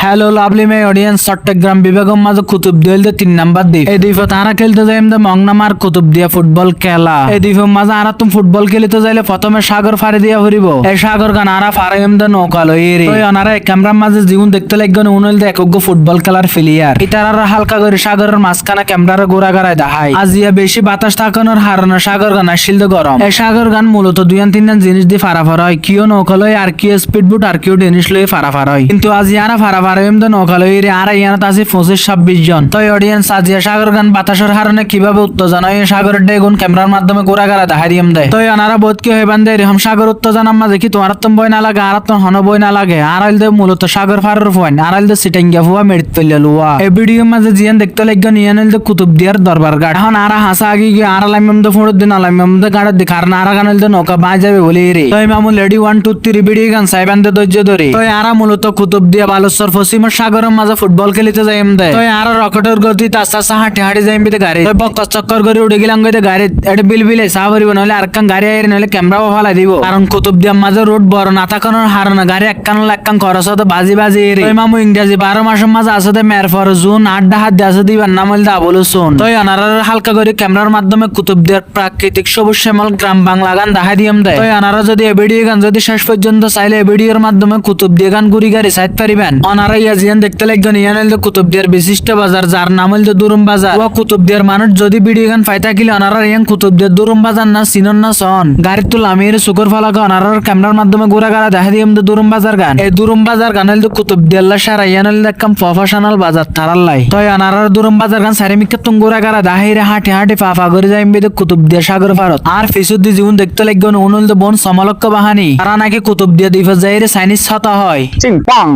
hello lovely মে audience Chittagong বিভাগের মাঝে Kutubdia 3 number দ্বীপ এই দ্বীপে তারা খেলতে যাই মংনামার কুতুবদিয়া ফুটবল খেলা এই দ্বীপের মাঝে আর তুমি ফুটবল খেলিতে যাইলে প্রথমে সাগর ফাড়ি দিয়া ফুরিব এই সাগর গান আর ফারাইম দে নৌকা লইরে তো অনারা ক্যামেরার মাঝে জীবন দেখতে লাগবে উনল দে একগ্য ফুটবল খেলার প্লেয়ার ইতারা হালকা করে সাগরের মাঝখানে ক্যামেরার গোড়া গাড়ায় দেখায় আজিয়া বেশি বাতাস থাকানোর হারানো সাগর গান আসিল দে গরম এই সাগর গান মূলত 2-3 জিনিস দিয়ে ফারাফার হয় কিও নৌকা লই আর কিও স্পিড বুট আর কিও ডেনিশ লই ফারাফার হয় কিন্তু আজি আর ফারাফার নৌকালইরে আর ইয়ানত আছে 25-26 জন তো অডিয়েন্স আজিয়া সাগর গান বাতাসের কারণে কিভাবে উত্তেজনা হয় সাগরের ডেগুন ক্যামেরার মাধ্যমে গোড়া গাড়া দেখারিয়াম দেয় তো আনারা বোধ কি হয়ে বান্ধে এরকম সাগর উত্তেজনার মাঝে কি তোমার তো বই না লাগে আর তো হন বই না লাগে আর আইল দে মূলত সাগর ফারের ফোন আর আইল দে সিটাঙ্গা ফুয়া মেরিত ফেলে লুয়া এই ভিডিওর মাঝে জিয়ান দেখতে লাগবে নিয়ান আইল দে কুতুবদিয়ার দরবার ঘাট এখন আর হাসা আগে গিয়ে আর আলাইম দে ফুড় দিন আলাইম দে গাড়া দি কারণ আর গান আইল দে নৌকা বাই যাবে বলি রে তো মামু লেডি 1 2 3 ভিডিও গান সাইবান দে ধৈর্য ধরে তো আর মূলত কুতুবদিয়া বালুচর পশ্চিম সাগরের মাঝে ফুটবল খেলিতে যাইম দে তো আর রকেটের গতি আস্তে আস্তে হাঁটি হাঁটি যাইম বিতে গাড়ি তো বক্ক চক্কর করে উড়ে গেলাম গইতে গাড়ি এটা বিলবিলে সাবরিব নলে আরকান গাড়ি আইরে নলে ক্যামেরা ফালা দিব কারণ কুতুবদিয়ার মাঝে রোড বড় না থাকানোর হারানো গাড়ি একখান একখান খরচ হতো বাজি বাজি রে তো মামু ইংরেজি 12 মাসের মাঝে আসতে মের ফর জুন 8 হাত দিয়ে আসতে দিবার নাম হইল দাবলো শুন তো আনার হালকা করে ক্যামেরার মাধ্যমে কুতুবদিয়ার প্রাকৃতিক সবুজ শ্যামল গ্রাম বাংলা গান দেখা দিয়াম দেয় তো আনারা যদি এই ভিডিও গান যদি শেষ পর্যন্ত চাইলে এই ভিডিওর মাধ্যমে কুতুবদিয়া গান গুড়ি গাড়ি সাইড পারিবেন অনারা ইয়াজিয়ান দেখতে লাগবেন ইয়ান হইল কুতুবদিয়ার বিশিষ্ট বাজার যার নাম হইল দুরুম বাজার ও কুতুবদিয়ার মানুষ যদি ভিডিও গান পাই থাকিলে অনারা ইয়ান কুতুবদিয়ার দুরুম বাজার না সিনন না সন গাড়ি তো লামির সুকর ফালাকা অনারার ক্যামেরার মাধ্যমে গোড়া গাড়া দেখা দিয়াম দুরুম বাজার গান এই দুরুম বাজার গান হইল কুতুবদিয়াল্লা সারা ইয়ান হইল একদম প্রফেশনাল বাজার তারাল্লাই তো অনারার দুরুম বাজার গান সারিমিকে তুম গোড়া গাড়া দাহিরে হাঁটি হাঁটি ফাফা করে যাইম বিদে কুতুবদিয়া সাগর পারত আর ফিসুদ্দি জীবন দেখতে লাগবেন উনল বন সমলক্ষ বাহানি তারা নাকি কুতুবদিয়া দ্বীপে যাইরে চাইনিজ ছাতা হয় চিংপাং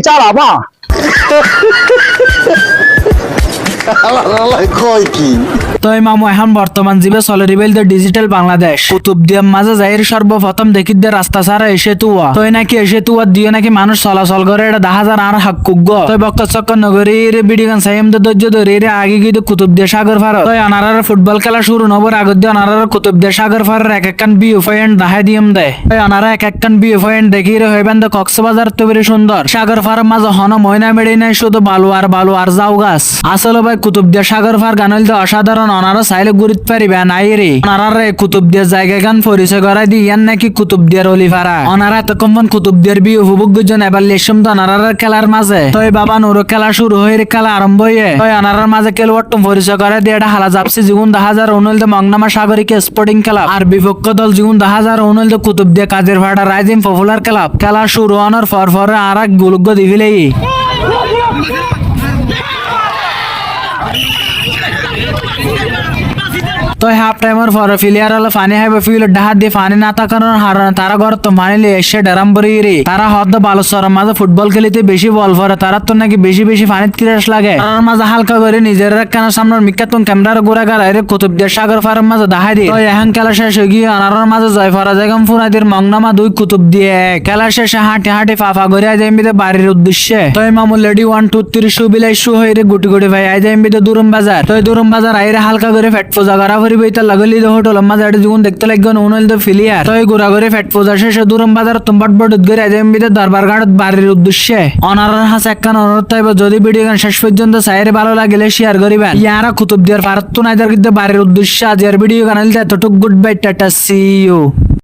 চালাবা তো মামু এখন বর্তমান জীবে চলে রিবেল ডিজিটাল বাংলাদেশ কুতুবদিয়ার মাঝে যাইর সর্বপ্রথম দেখিত রাস্তা ছাড়া এসে তুয়া তো নাকি এসে তুয়া দিয়ে নাকি মানুষ চলাচল করে এটা 10,000 আর হাক্কুগ তো বক্ত চক্কর নগরীর বিডিগান সাইম ধৈর্য ধরে আগে গিয়ে কুতুবদিয়া সাগর ফার তো আনারার ফুটবল খেলা শুরু নবর আগে দিয়ে আনারার কুতুবদিয়া সাগর ফারের এক একখান বিউ পয়েন্ট দেখা দিয়াম দেয় আনারা এক একখান বিউ পয়েন্ট দেখি হইবেন তো কক্সবাজার তো বেশি সুন্দর সাগর ফার মাঝে হন ময়না মেড়ে নাই শুধু বালু আর যাও গাছ আসলে ভাই কুতুবদিয়া সাগর ফার গান হইল অসাধারণ অনারা চাইলে ঘুরিতে পারিবে নাই রে অনারা কুতুবদিয়ার জায়গা গান পরিচয় করাই দি ইয়ান নাকি কুতুবদিয়ার অলিফারা অনারা এতক্ষণ কুতুবদিয়ার বিয়ে উপভোগ্যজন এবার লেসম তো অনারার খেলার মাঝে তো বাবা নুরো খেলা শুরু হয়ে খেলা আরম্ভ হয়ে তো অনারার মাঝে খেলোয়াড় পরিচয় করাই দিয়ে এটা হালা যাপসি জীবন 10,019 মংনামা সাগরিক স্পোর্টিং ক্লাব আর বিপক্ষ দল জীবন 10,019 কুতুবদিয়া কাজের ভাড়া রাইজিম পপুলার ক্লাব খেলা শুরু হওয়ার পর আর এক গুলুগ্য দিবিলেই তো হাফ টাইমের পর প্লেয়ার হলো পানি হাইবে ফিল ডাহাত দিয়ে পানি না থাকার হারানো তারা ঘর তো মানিলে এসে ডেরাম বরি রে তারা হদ বালুচরের মাঝে ফুটবল খেলিতে বেশি বল পরে তারা তো নাকি বেশি পানিত ক্রাশ লাগে তার মাঝে হালকা করে নিজের কানের সামনের মিকাতুন ক্যামেরার গোড়া গাড়াইরে কুতুবদিয়া সাগর ফারের মাঝে দেখা দিয়ে তো এখন খেলা শেষ হয়ে গিয়ে আনার মাঝে জয় ফরা জায়গাম ফুনাদির মংনামা 2 কুতুবদিয়া খেলা শেষে হাঁটি হাঁটি ফাফা করে যাইমিতে বাড়ির উদ্দেশ্যে তো মামু লেডি 1 2 3 শু বিলাই শু হইরে গুটি গুটি ভাই আই যাইমিতে দুরুম বাজার তো দুরুম বাজার আইরে হালকা করে ফেট পূজা করা পরিবইতা লাগলি দে হোটেল মাঝে এটা জীবন দেখতে লাগবে উনল দে ফিলিয়ার তো গোড়া করে ফেট পূজা শেষে দুরুম বাজার তুম্বাট বড় করে আইমিতে দরবার ঘাট বাড়ির উদ্দেশ্যে অনারার হাসে একখান অনুরোধ থাকবে যদি ভিডিও গান শেষ পর্যন্ত চাইরে ভালো লাগলে শেয়ার করিবেন ইয়ারা কুতুবদিয়ার পারত নাইদার কিন্তু বাড়ির উদ্দেশ্যে আজকের ভিডিও গান এতটুকু good bye tata see you